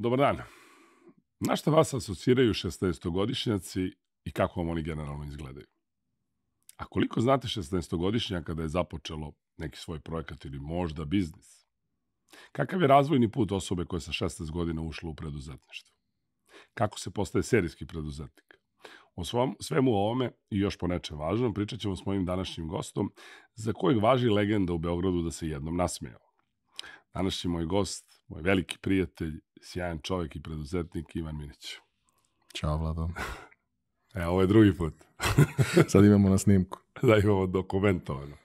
Dobar dan. Na šta vas asociraju 16-godišnjaci i kako vam oni generalno izgledaju? A koliko znate 16-godišnjaka kada je započelo neki svoj projekat ili možda biznis? Kakav je razvojni put osobe koja je sa 16 godina ušla u preduzetništvo? Kako se postaje serijski preduzetnik? O svemu ovome i još po nečem važnom pričat ćemo s mojim današnjim gostom, za kojeg važi legenda u Beogradu da se jednom nasmejao. Današnji moj gost, moj veliki prijatelj, sjajan čovjek i preduzetnik Ivan Minić. Ćao, Vlado. Ovo je drugi put. Sad imamo na snimku. Da, imamo dokumentovano.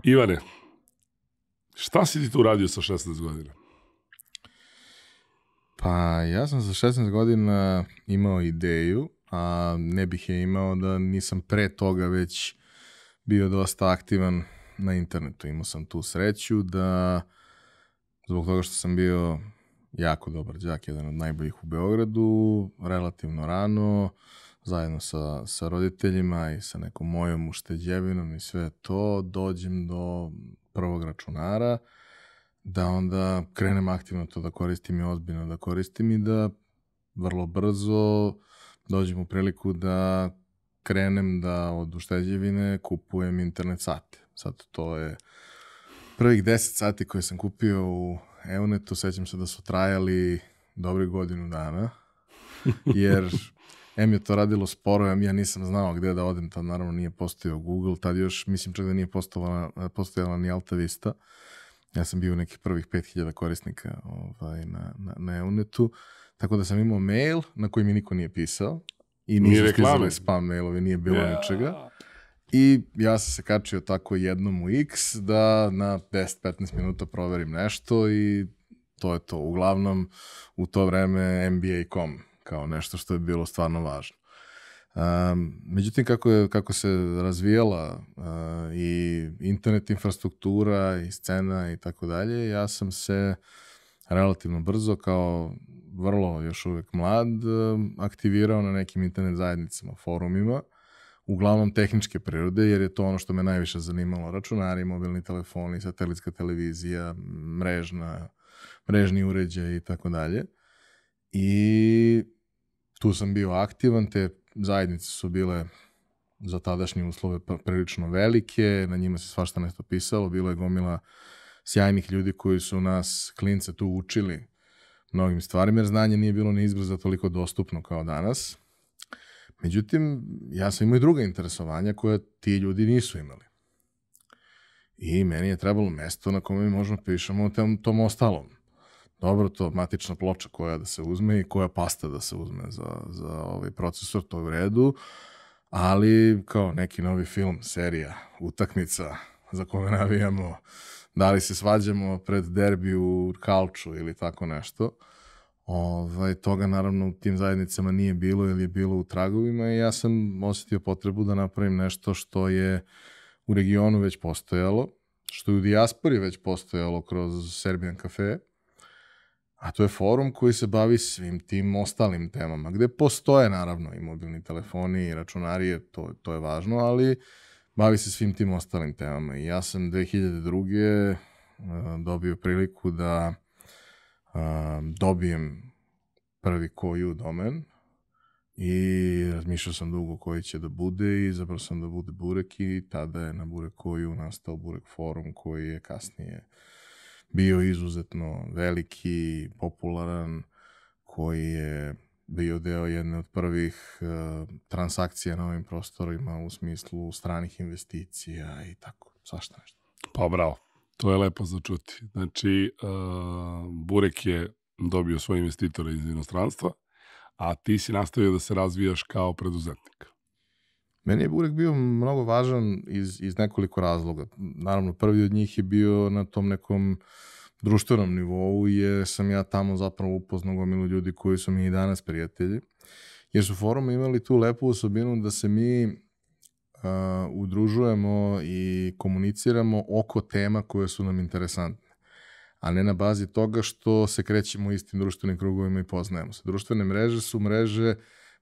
Ivane, šta si ti tu radio sa 16 godina? Pa ja sam sa 16 godina imao ideju, a ne bih je imao da nisam pre toga već bio dosta aktivan na internetu. Imao sam tu sreću da zbog toga što sam bio jako dobar đak, jedan od najboljih u Beogradu, relativno rano, zajedno sa roditeljima i sa nekom mojom ušteđevinom i sve to, dođem do prvog računara, da onda krenem aktivno to da koristim i ozbiljno da koristim i da vrlo brzo dođem u priliku da krenem da od ušteđevine kupujem internet sate. Sad to je prvih 10 sati koje sam kupio u Eunetu, sećam se da su trajali dobrih godinu dana, jer M je to radilo sporo, ja nisam znao gde da odem, tad naravno nije postojao Google, tad još mislim čak da nije postojala ni Alta Vista. Ja sam bio u nekih prvih 5000 korisnika na Eunetu, tako da sam imao mail na koji mi niko nije pisao i nisu stizali spam mailovi, nije bilo ničega. I ja sam se kačio tako jednom u X da na 10-15 minuta proverim nešto i to je to. Uglavnom u to vreme NBA.com kao nešto što je bilo stvarno važno. Međutim, kako se razvijala i internet infrastruktura i scena i tako dalje, ja sam se relativno brzo kao vrlo još uvek mlad aktivirao na nekim internet zajednicama, forumima, uglavnom tehničke prirode, jer je to ono što me najviše zanimalo. Računari, mobilni telefoni, satelitska televizija, mrežni uređaj i tako dalje. I tu sam bio aktivan, te zajednice su bile za tadašnje uslove prilično velike, na njima se svašta nešto pisalo, bilo je gomila sjajnih ljudi koji su nas, klince, tu učili mnogim stvarima, jer znanje nije bilo ni izbrzo toliko dostupno kao danas. Međutim, ja sam imao i druga interesovanja koja ti ljudi nisu imali. I meni je trebalo mesto na kome mi možemo pišemo o tom ostalom. Dobro, to matična ploča koja da se uzme i koja pasta da se uzme za ovaj procesor, to je u redu, ali kao neki novi film, serija, utakmica za koju navijamo, da li se svađamo pred derbi u Kalču ili tako nešto. Toga naravno u tim zajednicama nije bilo ili je bilo u tragovima i ja sam osetio potrebu da napravim nešto što je u regionu već postojalo, što je u dijaspori već postojalo kroz Serbian Cafe, a to je forum koji se bavi svim tim ostalim temama, gde postoje naravno i mobilni telefoni i računari, to je važno, ali bavi se svim tim ostalim temama. I ja sam 2002. dobio priliku da dobijem prvi koju domen i razmišljao sam dugo koji će da bude i izabrao sam da bude Burek i tada je na Burek koju nastao Burek forum koji je kasnije bio izuzetno veliki, popularan, koji je bio deo jedne od prvih transakcija na ovim prostorima u smislu stranih investicija i tako, svašta nešto. Pa bravo, to je lepo za čuti. Znači, Burek je dobio svoje investitore iz inostranstva, a ti si nastavio da se razvijaš kao preduzetnik. Meni je Burek bio mnogo važan iz nekoliko razloga. Naravno, prvi od njih je bio na tom nekom društvenom nivou, jer sam ja tamo zapravo upoznao gomilu ljudi koji su mi i danas prijatelji. Jer su forumi imali tu lepu osobinu da se mi udružujemo i komuniciramo oko tema koje su nam interesantne, a ne na bazi toga što se krećemo u istim društvenim krugovima i poznajemo se. Društvene mreže su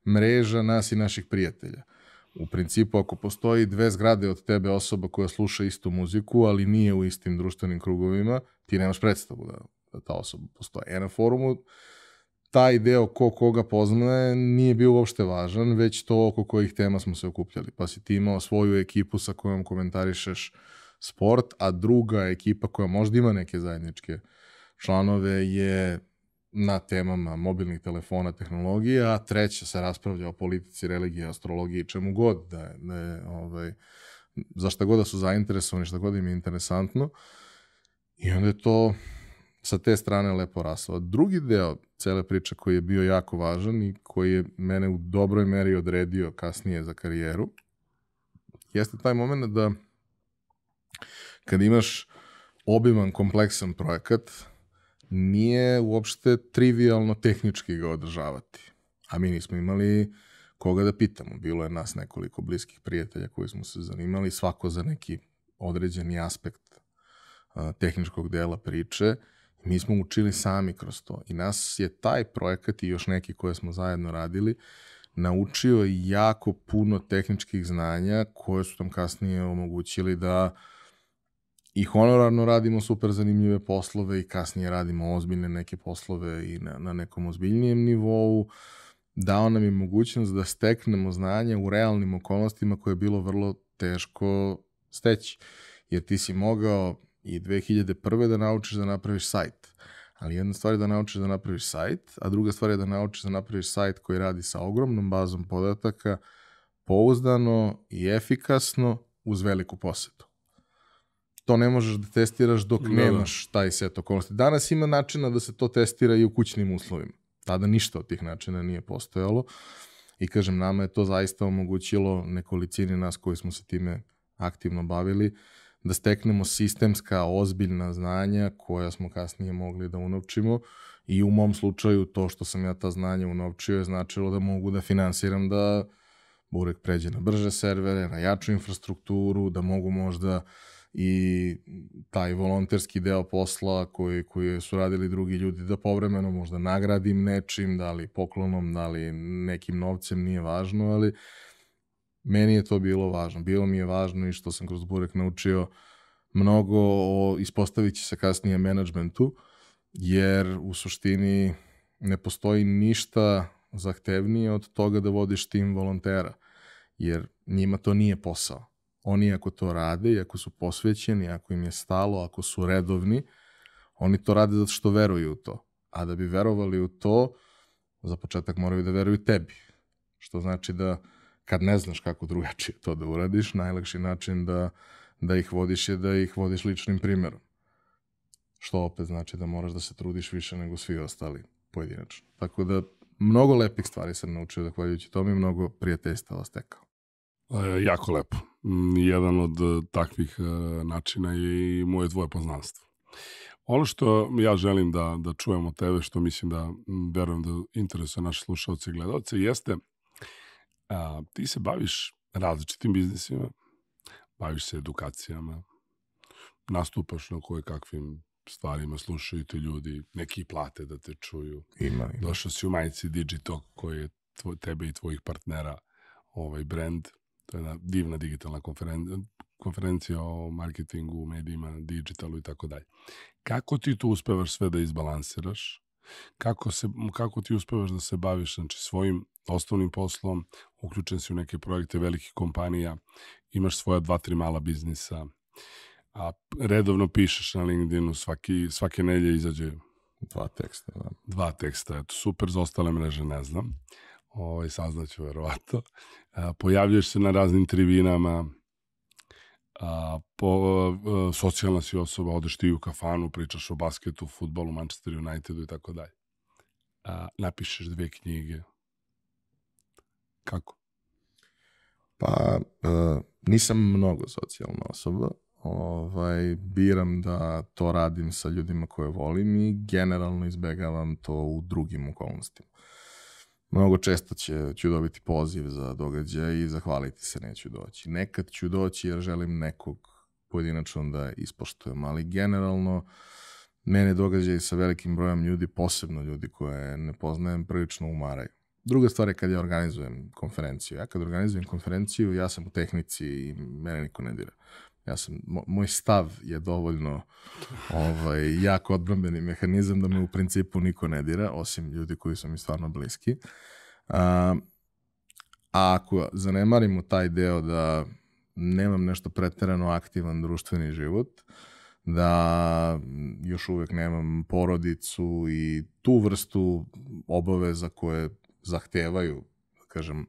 mreža nas i naših prijatelja. U principu, ako postoji 2 zgrade od tebe osoba koja sluša istu muziku, ali nije u istim društvenim krugovima, ti nemaš predstavu da ta osoba postoje. Na forumu taj deo ko koga poznaje nije bio uopšte važan, već to oko kojih tema smo se okupljali. Pa si ti imao svoju ekipu sa kojom komentarišeš sport, a druga ekipa koja možda ima neke zajedničke članove je na temama mobilnih telefona, tehnologije, a treća se raspravlja o politici, religiji, astrologiji, čemu god da je za šta god da su zainteresovani, šta god im je interesantno. I onda je to sa te strane lepo raslo. Drugi deo cele priče koji je bio jako važan i koji je mene u dobroj meri odredio kasnije za karijeru, jeste taj moment da kad imaš obiman, kompleksan projekat, nije uopšte trivialno tehnički ga održavati. A mi nismo imali koga da pitamo. Bilo je nas nekoliko bliskih prijatelja koji smo se zanimali, svako za neki određeni aspekt tehničkog dela priče. Mi smo učili sami kroz to. I nas je taj projekat i još neki koje smo zajedno radili naučio jako puno tehničkih znanja koje su nam kasnije omogućili da i honorarno radimo super zanimljive poslove i kasnije radimo ozbiljne neke poslove i na nekom ozbiljnijem nivou. Dao nam je mogućnost da steknemo znanje u realnim okolnostima koje je bilo vrlo teško steći. Jer ti si mogao i 2001. da naučiš da napraviš sajt. Ali jedna stvar je da naučiš da napraviš sajt, a druga stvar je da naučiš da napraviš sajt koji radi sa ogromnom bazom podataka, pouzdano i efikasno uz veliku posetu. To ne možeš da testiraš dok nemaš taj set okolnosti. Danas ima načina da se to testira i u kućnim uslovima. Tada ništa od tih načina nije postojalo. I kažem, nama je to zaista omogućilo nekolicini nas koji smo se time aktivno bavili, da steknemo sistemska, ozbiljna znanja koja smo kasnije mogli da unovčimo. I u mom slučaju to što sam ja ta znanja unovčio je značilo da mogu da finansiram da Burek pređe na brže servere, na jaču infrastrukturu, da mogu možda i taj volonterski deo posla koji su radili drugi ljudi da povremeno možda nagradim nečim, da li poklonom, da li nekim novcem, nije važno, ali meni je to bilo važno. Bilo mi je važno i što sam kroz Burek naučio mnogo o ispostavit će se kasnije menadžmentu, jer u suštini ne postoji ništa zahtevnije od toga da vodiš tim volontera, jer njima to nije posao. Oni ako to rade i ako su posvećeni, ako im je stalo, ako su redovni, oni to rade zato što veruju u to. A da bi verovali u to, za početak moraju da veruju tebi. Što znači da kad ne znaš kako drugačije to da uradiš, najlakši način da ih vodiš je da ih vodiš ličnim primjerom. Što opet znači da moraš da se trudiš više nego svi ostali pojedinačno. Tako da mnogo lepih stvari sam naučio zahvaljujući tome i mnogo prijateljstava stekao. Jako lepo. Jedan od takvih načina je i moje tvoje poznanstvo. Ono što ja želim da čujem od tebe, što mislim da verujem da interesuje naše slušalce i gledalce, jeste ti se baviš različitim biznisima, baviš se edukacijama, nastupaš na koje kakvim stvarima, slušaju te ljudi, neki plate da te čuju. Ima. Došao si u majici Digitalk koji je tebe i tvojih partnera brand. To je jedna divna digitalna konferencija o marketingu, medijima, digitalu i tako dalje. Kako ti tu uspevaš sve da izbalansiraš? Kako ti uspevaš da se baviš svojim osnovnim poslom, uključen si u neke projekte velikih kompanija, imaš svoja 2-3 mala biznisa, a redovno pišeš na LinkedInu, svake nedelje izađe 2 teksta. Da. 2 teksta, eto, super, za ostale mreže ne znam. Saznaću verovatno. Pojavljuješ se na raznim tribinama, socijalna si osoba, odeš ti u kafanu, pričaš o basketu, fudbalu, Manchester Unitedu i tako dalje. Napišeš 2 knjige. Kako? Pa, nisam mnogo socijalna osoba. Biram da to radim sa ljudima koje volim i generalno izbegavam to u drugim okolnostima. Mnogo često ću dobiti poziv za događaj i zahvaliti se, neću doći. Nekad ću doći jer želim nekog pojedinačno da ispoštujem, ali generalno mene događaj sa velikim brojem ljudi, posebno ljudi koje ne poznajem, prilično umaraju. Druga stvar je kad ja organizujem konferenciju. Ja kad organizujem konferenciju, ja sam u tehnici i mene niko ne dira. Moj stav je dovoljno jak odbrambeni mehanizam da me u principu niko ne dira, osim ljudi koji su mi stvarno bliski. A ako zanemarimo taj deo da nemam nešto preterano aktivan društveni život, da još uvek nemam porodicu i tu vrstu obaveza koje zahtevaju, kažem,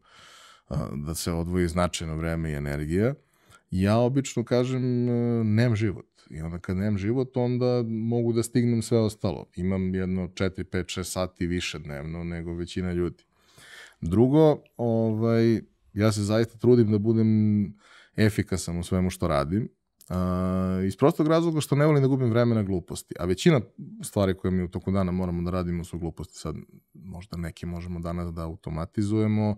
da se odvoji značajno vreme i energija, ja obično kažem nemam život. I onda kad nemam život, onda mogu da stignem sve ostalo. Imam jedno 4, 5, 6 sati više dnevno nego većina ljudi. Drugo, ja se zaista trudim da budem efikasan u svemu što radim. Iz prostog razloga što ne volim da gubim vreme na gluposti. A većina stvari koje mi u toku dana moramo da radimo su gluposti. Sad možda neke možemo danas da automatizujemo.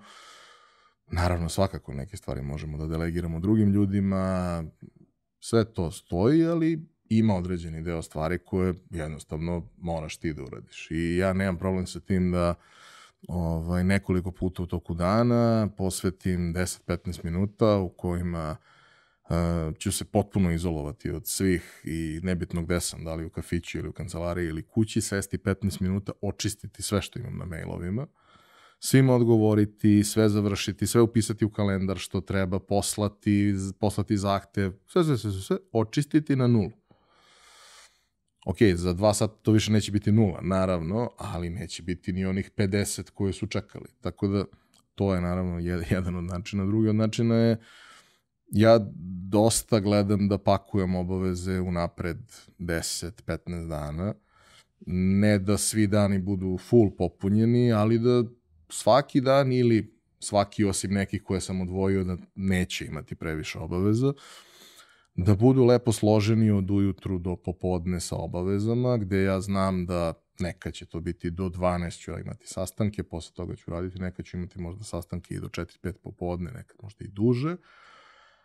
Naravno, svakako neke stvari možemo da delegiramo drugim ljudima. Sve to stoji, ali ima određeni deo stvari koje jednostavno moraš ti da uradiš. I ja nemam problem sa tim da nekoliko puta u toku dana posvetim 10-15 minuta u kojima ću se potpuno izolovati od svih i nebitno gde sam, da li u kafiću ili u kancelariji ili kući, sesti 15 minuta, očistiti sve što imam na mailovima, svima odgovoriti, sve završiti, sve upisati u kalendar što treba, poslati zahtev, sve, očistiti na nulu. Ok, za 2 sata to više neće biti nula, naravno, ali neće biti ni onih 50 koje su čekali. Tako da, to je naravno jedan od načina. Drugi od načina je, ja dosta gledam da pakujem obaveze unapred 10-15 dana. Ne da svi dani budu full popunjeni, ali da svaki dan ili svaki osim nekih koje sam odvojio da neće imati previše obaveza, da budu lepo složeni od ujutru do popodne sa obavezama, gde ja znam da nekad će to biti do 12 ću imati sastanke, posle toga ću raditi, nekad ću imati možda sastanke i do 4-5 popodne, nekad možda i duže,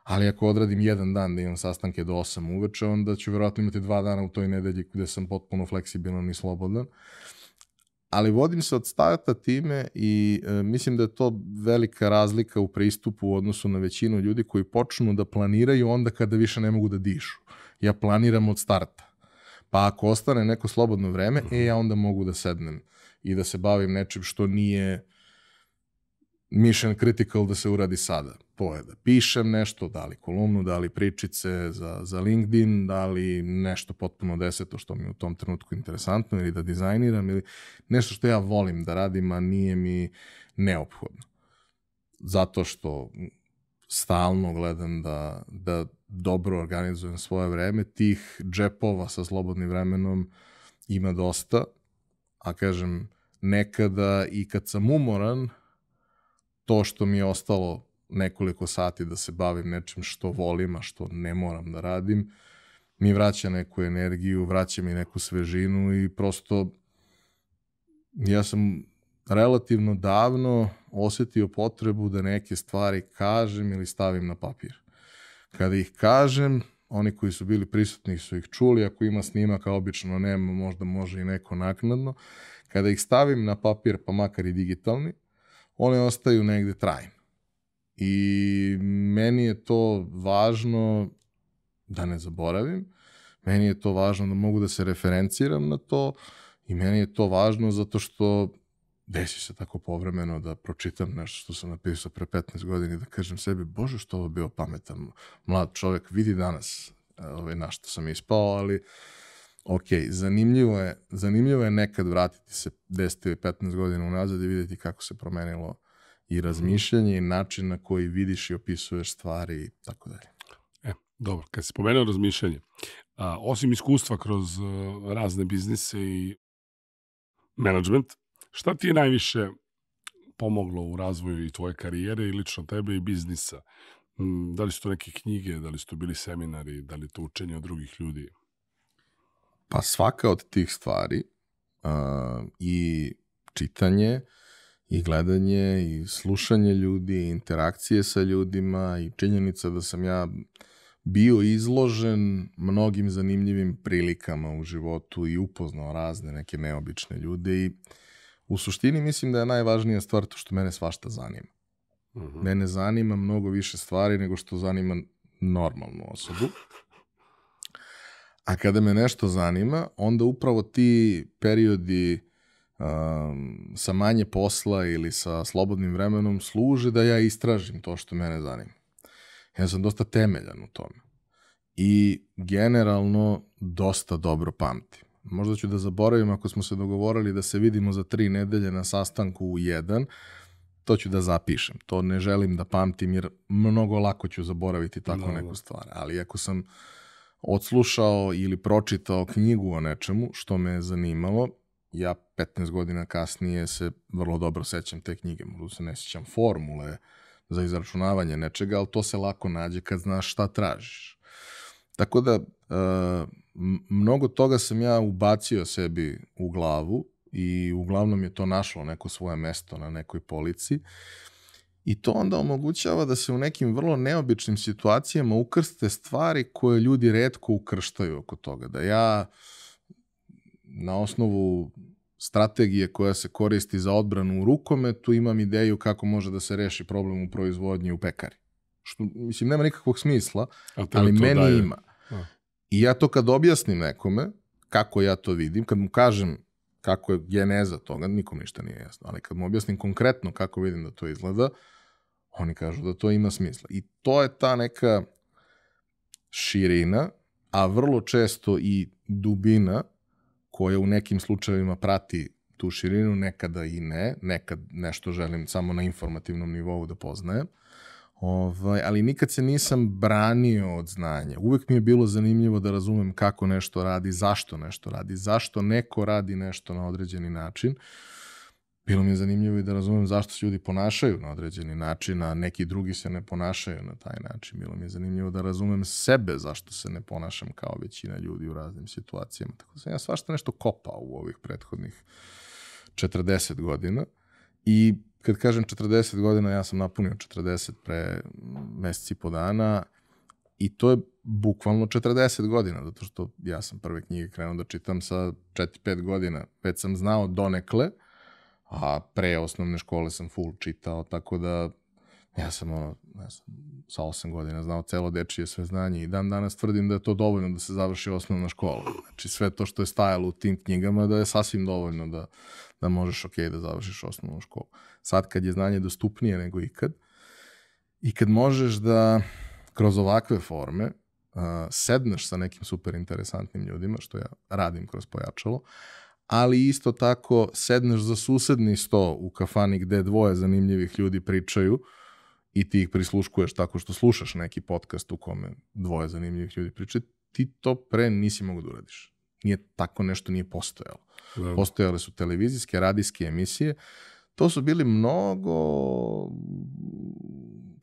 ali ako odradim jedan dan da imam sastanke do 8 uveče, onda ću verovatno imati 2 dana u toj nedelji gde sam potpuno fleksibilan i slobodan. Ali vodim se od starta time i mislim da je to velika razlika u pristupu u odnosu na većinu ljudi koji počnu da planiraju onda kada više ne mogu da dišu. Ja planiram od starta. Pa ako ostane neko slobodno vreme, ja onda mogu da sednem i da se bavim nečim što nije mission critical da se uradi sada. To je da pišem nešto, da li kolumnu, da li pričice za LinkedIn, da li nešto potpuno deseto što mi je u tom trenutku interesantno ili da dizajniram ili nešto što ja volim da radim, a nije mi neophodno. Zato što stalno gledam da dobro organizujem svoje vreme, tih džepova sa slobodnim vremenom ima dosta, a kažem, nekada i kad sam umoran, to što mi je ostalo nekoliko sati da se bavim nečim što volim, a što ne moram da radim, mi vraća neku energiju, vraća mi neku svežinu i prosto ja sam relativno davno osetio potrebu da neke stvari kažem ili stavim na papir. Kada ih kažem, oni koji su bili prisutni su ih čuli, ako ima snimaka, obično nema, možda može i neko naknadno. Kada ih stavim na papir, pa makar i digitalni, one ostaju negde trajno. I meni je to važno da ne zaboravim, meni je to važno da mogu da se referenciram na to i meni je to važno zato što desi se tako povremeno da pročitam nešto što sam napisao pre 15 godina i da kažem sebi, bože što ovo bio pametan mlad čovjek, vidi danas na što sam ispao, ali ok, zanimljivo je nekad vratiti se 10 ili 15 godina unazad i vidjeti kako se promenilo i razmišljanje i način na koji vidiš i opisuješ stvari i tako dalje. Dobro, kad si spomenuo razmišljanje, osim iskustva kroz razne biznise i menadžment, šta ti je najviše pomoglo u razvoju i tvoje karijere i lično tebe i biznisa? Da li su to neke knjige, da li su to bili seminari, da li je to učenje od drugih ljudi? Pa svaka od tih stvari i čitanje i gledanje i slušanje ljudi i interakcije sa ljudima i činjenica da sam ja bio izložen mnogim zanimljivim prilikama u životu i upoznao razne neke neobične ljude i u suštini mislim da je najvažnija stvar to što mene svašta zanima. Mene zanima mnogo više stvari nego što zanima normalnu osobu. A kada me nešto zanima, onda upravo ti periodi sa manje posla ili sa slobodnim vremenom služe da ja istražim to što mene zanima. Ja sam dosta temeljan u tome. I generalno dosta dobro pamtim. Možda ću da zaboravim ako smo se dogovorili da se vidimo za 3 nedelje na sastanku u 1, to ću da zapišem. To ne želim da pamtim jer mnogo lako ću zaboraviti tako neku stvar. Ali ako sam odslušao ili pročitao knjigu o nečemu što me je zanimalo, ja 15 godina kasnije se vrlo dobro sećam te knjige. Možda se ne sećam formule za izračunavanje nečega, ali to se lako nađe kad znaš šta tražiš. Tako da, mnogo toga sam ja ubacio sebi u glavu i uglavnom je to našlo neko svoje mesto na nekoj polici i to onda omogućava da se u nekim vrlo neobičnim situacijama ukrste stvari koje ljudi retko ukrštaju oko toga. Da ja na osnovu strategije koja se koristi za odbranu u rukometu imam ideju kako može da se reši problem u proizvodnji u pekari. Što, mislim, nema nikakvog smisla, ali meni daje. Ima. I ja to kad objasnim nekome, kako ja to vidim, kad mu kažem kako je geneza toga, nikom ništa nije jasno, ali kad mu objasnim konkretno kako vidim da to izgleda, oni kažu da to ima smisla. I to je ta neka širina, a vrlo često i dubina koja u nekim slučajevima prati tu širinu, nekada i ne, nekad nešto želim samo na informativnom nivou da poznajem, ali nikad se nisam branio od znanja. Uvek mi je bilo zanimljivo da razumem kako nešto radi, zašto neko radi nešto na određeni način. Bilo mi je zanimljivo i da razumem zašto se ljudi ponašaju na određeni način, a neki drugi se ne ponašaju na taj način. Bilo mi je zanimljivo da razumem sebe zašto se ne ponašam kao većina ljudi u raznim situacijama. Tako da sam ja svašta nešto kopao u ovih prethodnih 40 godina i kad kažem 40 godina, ja sam napunio 40 pre meseci i po dana i to je bukvalno 40 godina, zato što ja sam prve knjige krenuo da čitam sa 4-5 godina. Već sam znao donekle, a pre osnovne škole sam full čitao, tako da ja sam sa 8 godina znao celo dečije sve znanje i dan danas tvrdim da je to dovoljno da se završi osnovna škola. Znači sve to što je stajalo u tim knjigama da je sasvim dovoljno da možeš da završiš osnovnu školu. Sad kad je znanje dostupnije nego ikad i kad možeš da kroz ovakve forme sedneš sa nekim super interesantnim ljudima, što ja radim kroz Pojačalo, ali isto tako sedneš za susedni sto u kafani gde 2 zanimljivih ljudi pričaju i ti ih prisluškuješ tako što slušaš neki podcast u kome 2 zanimljivih ljudi pričaju, ti to pre nisi mogu da uradiš. Tako nešto nije postojalo. Da. Postojale su televizijske, radijske emisije. To su bili mnogo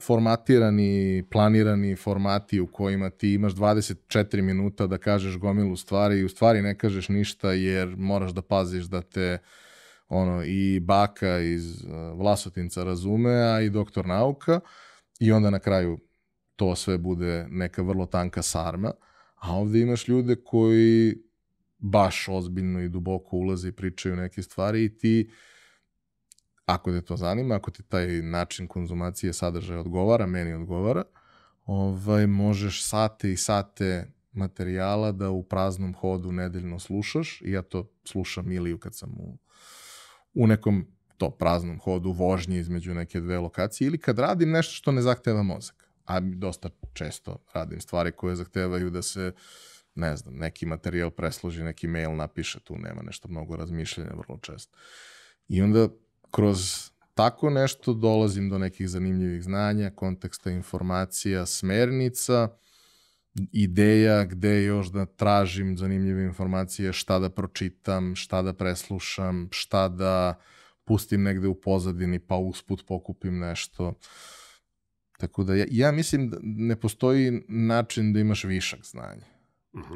formatirani, planirani formati u kojima ti imaš 24 minuta da kažeš gomilu stvari i u stvari ne kažeš ništa jer moraš da paziš da te i baka iz Vlasotinca razume, a i doktor nauka i onda na kraju to sve bude neka vrlo tanka sarma, a ovdje imaš ljude koji baš ozbiljno i duboko ulaze i pričaju neke stvari i ti, ako te to zanima, ako ti taj način konzumacije sadržaja odgovara, meni odgovara, možeš sate i sate materijala da u praznom hodu nedeljno slušaš i ja to slušam ili kad sam u nekom to praznom hodu vožnji između neke 2 lokacije ili kad radim nešto što ne zahteva mozak. A dosta često radim stvari koje zahtevaju da se, ne znam, neki materijal presloži, neki mail napiše, tu nema nešto mnogo razmišljanja vrlo često. I onda kroz tako nešto dolazim do nekih zanimljivih znanja, konteksta, informacija, smernica, ideja gde još da tražim zanimljive informacije, šta da pročitam, šta da preslušam, šta da pustim negde u pozadini pa usput pokupim nešto. Tako da ja mislim da ne postoji način da imaš višak znanja.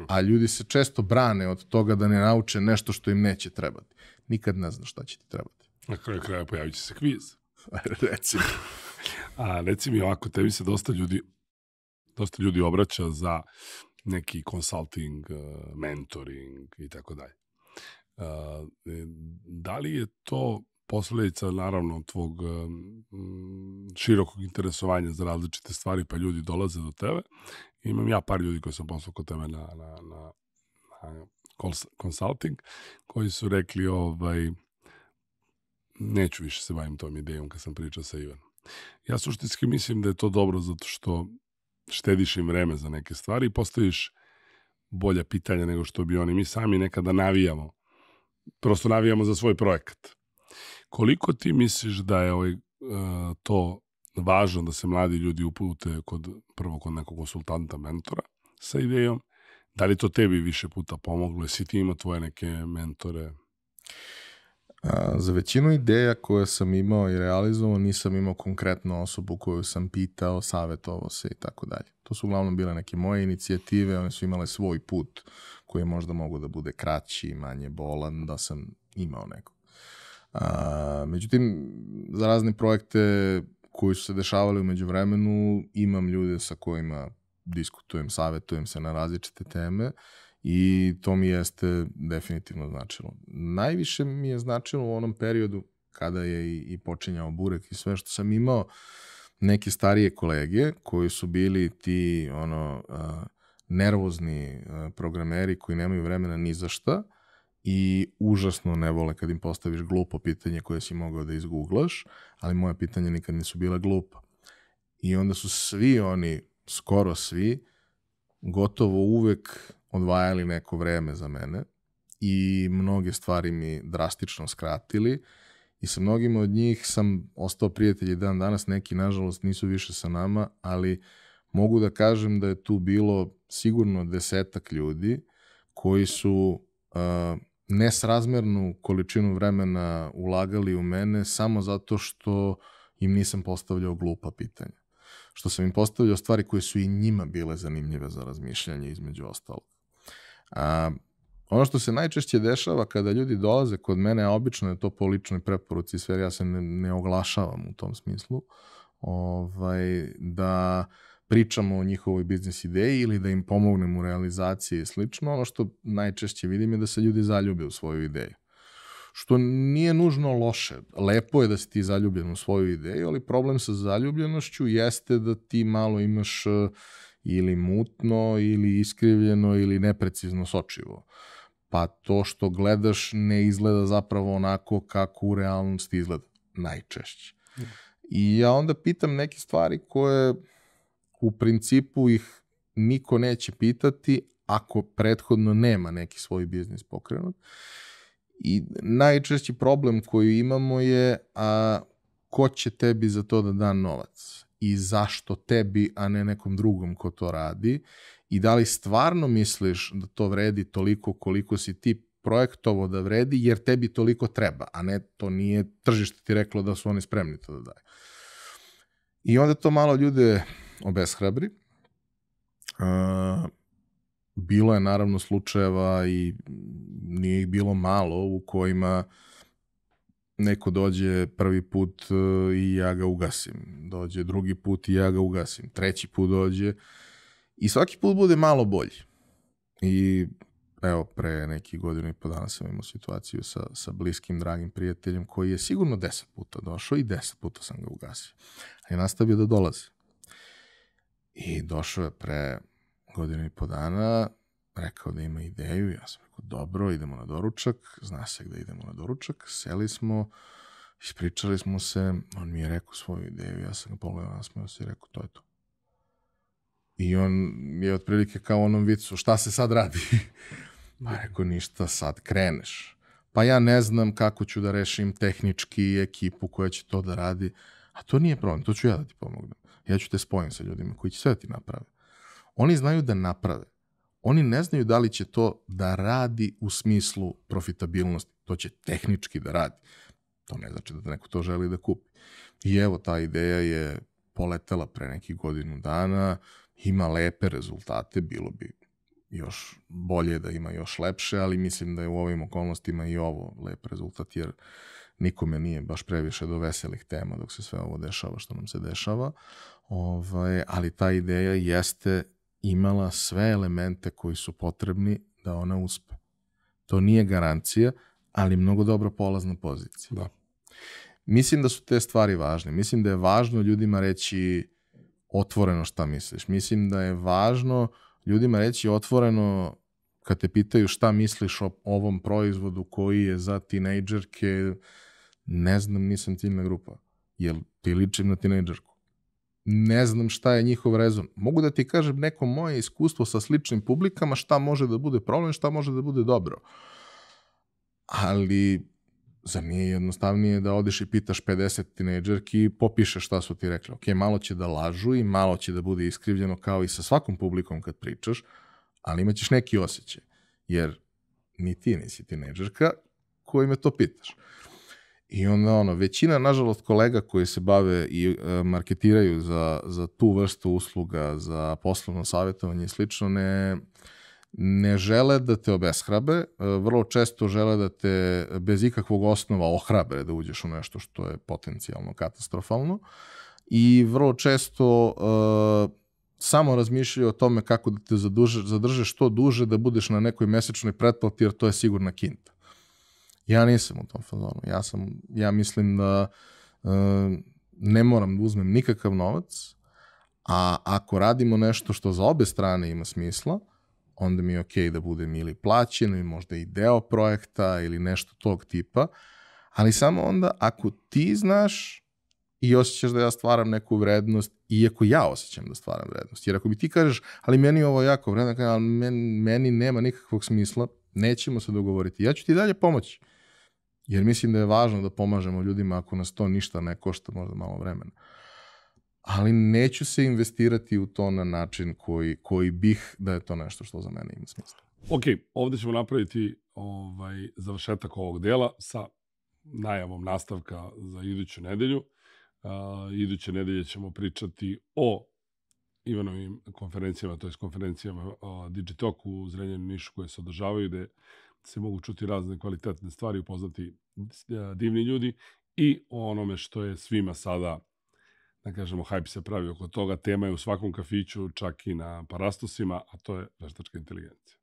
A ljudi se često brane od toga da ne nauče nešto što im neće trebati. Nikad ne znaš šta će ti trebati. Na kraju kraja pojavit će se kviz. Recimo. A reci mi ovako, tebi se dosta ljudi obraća za neki consulting, mentoring i tako dalje. Da li je to posledica naravno tvog širokog interesovanja za različite stvari, pa ljudi dolaze do tebe. Imam ja par ljudi koji sam poslao kod tebe na consulting, koji su rekli neću više se bavim tom idejom kad sam pričao sa Ivanom. Ja suštinski mislim da je to dobro zato što štediš im vreme za neke stvari i postaviš bolja pitanja nego što bi oni. Mi sami nekada navijamo. Prosto navijamo za svoj projekat. Koliko ti misliš da je to važno da se mladi ljudi upute prvo kod nekog konsultanta, mentora sa idejom? Da li to tebi više puta pomoglo? Jesi ti imao tvoje neke mentore? Za većinu ideja koje sam imao i realizovao nisam imao konkretnu osobu koju sam pitao, savjetovao se i tako dalje. To su uglavnom bile neke moje inicijative, one su imale svoj put koji je možda mogu da bude kraći, manje bolan, da sam imao neko. Međutim, za razne projekte koji su se dešavali u međuvremenu, imam ljude sa kojima diskutujem, savjetujem se na različite teme i to mi jeste definitivno značilo. Najviše mi je značilo u onom periodu kada je i počinjao burek i sve što sam imao neke starije kolege koji su bili ti nervozni programeri koji nemaju vremena ni za šta i užasno ne vole kad im postaviš glupo pitanje koje si mogao da izgooglaš, ali moje pitanje nikad nisu bila glupa. I onda su svi oni, skoro svi, gotovo uvek odvajali neko vreme za mene i mnoge stvari mi drastično skratili i sa mnogima od njih sam ostao prijatelj dan danas, neki nažalost nisu više sa nama, ali mogu da kažem da je tu bilo sigurno 10 ljudi koji su nesrazmernu količinu vremena ulagali u mene samo zato što im nisam postavljao glupa pitanja. Što sam im postavljao stvari koje su i njima bile zanimljive za razmišljanje između ostalog. Ono što se najčešće dešava kada ljudi dolaze kod mene, a obično je to po ličnoj preporuci, sve ja se ne oglašavam u tom smislu, da pričamo o njihovoj biznis ideji ili da im pomognem u realizaciji i slično. Ono što najčešće vidim je da se ljudi zaljube u svoju ideju. Što nije nužno loše. Lepo je da si ti zaljubljen u svoju ideju, ali problem sa zaljubljenošću jeste da ti malo imaš ili mutno, ili iskrivljeno, ili neprecizno sočivo. Pa to što gledaš ne izgleda zapravo onako kako u realnosti izgleda. Najčešće. I ja onda pitam neke stvari koje u principu ih niko neće pitati ako prethodno nema neki svoj biznis pokrenut. I najčešći problem koji imamo je ko će tebi za to da da novac i zašto tebi, a ne nekom drugom ko to radi i da li stvarno misliš da to vredi toliko koliko si ti projektovao da vredi jer tebi toliko treba, a ne to nije tržište ti reklo da su oni spremni to da daju. I onda to malo ljude obeshrabri. Bilo je naravno slučajeva i nije ih bilo malo u kojima neko dođe prvi put i ja ga ugasim. Dođe drugi put i ja ga ugasim. Treći put dođe i svaki put bude malo bolji. I evo, pre nekih 1.5 dana sam imao situaciju sa bliskim, dragim prijateljem koji je sigurno 10 puta došao i 10 puta sam ga ugasio. A je nastavio da dolazi. I došao je pre 1.5 dana, rekao da ima ideju, ja sam rekao dobro, idemo na doručak, zna se gde idemo na doručak, seli smo, ispričali smo se, on mi je rekao svoju ideju, ja sam ga pogledao, nasmeo se i rekao to je to. I on je otprilike kao onom vicu, šta se sad radi? Pa rekao ništa, sad kreneš. Pa ja ne znam kako ću da rešim tehnički ekipu koja će to da radi, a to nije problem, to ću ja da ti pomognem. Ja ću te spojim sa ljudima koji će sve ti naprave. Oni znaju da naprave. Oni ne znaju da li će to da radi u smislu profitabilnosti. To će tehnički da radi. To ne znači da neko to želi da kupi. I evo, ta ideja je poletela pre nekih 1 dana, ima lepe rezultate, bilo bi još bolje da ima još lepše, ali mislim da je u ovim okolnostima i ovo lep rezultat, jer nikome nije baš previše do veselih tema dok se sve ovo dešava što nam se dešava. Ali ta ideja jeste imala sve elemente koji su potrebni da ona uspe. To nije garancija, ali mnogo dobra polazna pozicija. Da. mislim da su te stvari važne. Mislim da je važno ljudima reći otvoreno šta misliš. Mislim da je važno ljudima reći otvoreno kad te pitaju šta misliš o ovom proizvodu koji je za tinejdžerke, ne znam, nisam ciljna grupa. Jel ti ličim na tinejdžerku? Ne znam šta je njihov rezon. Mogu da ti kažem neko moje iskustvo sa sličnim publikama, šta može da bude problem, šta može da bude dobro. Ali zar nije jednostavnije da odeš i pitaš 50 tinejdžerki i popišeš šta su ti rekli. Ok, malo će da lažu i malo će da bude iskrivljeno kao i sa svakom publikom kad pričaš, ali imaćeš neki osjećaj. Jer ni ti nisi tinejdžerka koji me to pitaš. I onda većina, nažalost, kolega koji se bave i marketiraju za tu vrstu usluga, za poslovno savjetovanje i slično, ne žele da te obeshrabe, vrlo često žele da te bez ikakvog osnova ohrabre da uđeš u nešto što je potencijalno katastrofalno i vrlo često samo razmišljaju o tome kako da te zadrže što duže, da budeš na nekoj mesečnoj pretplati jer to je sigurna kinta. Ja nisam u tom fazonu. Ja mislim da ne moram da uzmem nikakav novac, a ako radimo nešto što za obe strane ima smisla, onda mi je okej da budem ili plaćen, ili možda i deo projekta, ili nešto tog tipa, ali samo onda ako ti znaš i osjećaš da ja stvaram neku vrednost, iako ja osjećam da stvaram vrednost. Jer ako bi ti kažeš, ali meni je ovo jako vredno, ali meni nema nikakvog smisla, nećemo se dogovoriti. Ja ću ti dalje pomoći. Jer mislim da je važno da pomažemo ljudima ako nas to ništa ne košta, možda malo vremena. Ali neću se investirati u to na način koji bih da je to nešto što za mene ima smisla. Ok, ovdje ćemo napraviti završetak ovog dela sa najavom nastavka za iduću nedelju. Iduće nedelje ćemo pričati o Ivanovim konferencijama, to je konferencijama Digitalk u Zrenjaninu, Nišu koje se održavaju, gde se mogu čuti razne kvalitetne stvari, upoznati divni ljudi i o onome što je svima sada, da kažemo, hype se pravi oko toga. Tema je u svakom kafiću, čak i na parastosima, a to je veštačka inteligencija.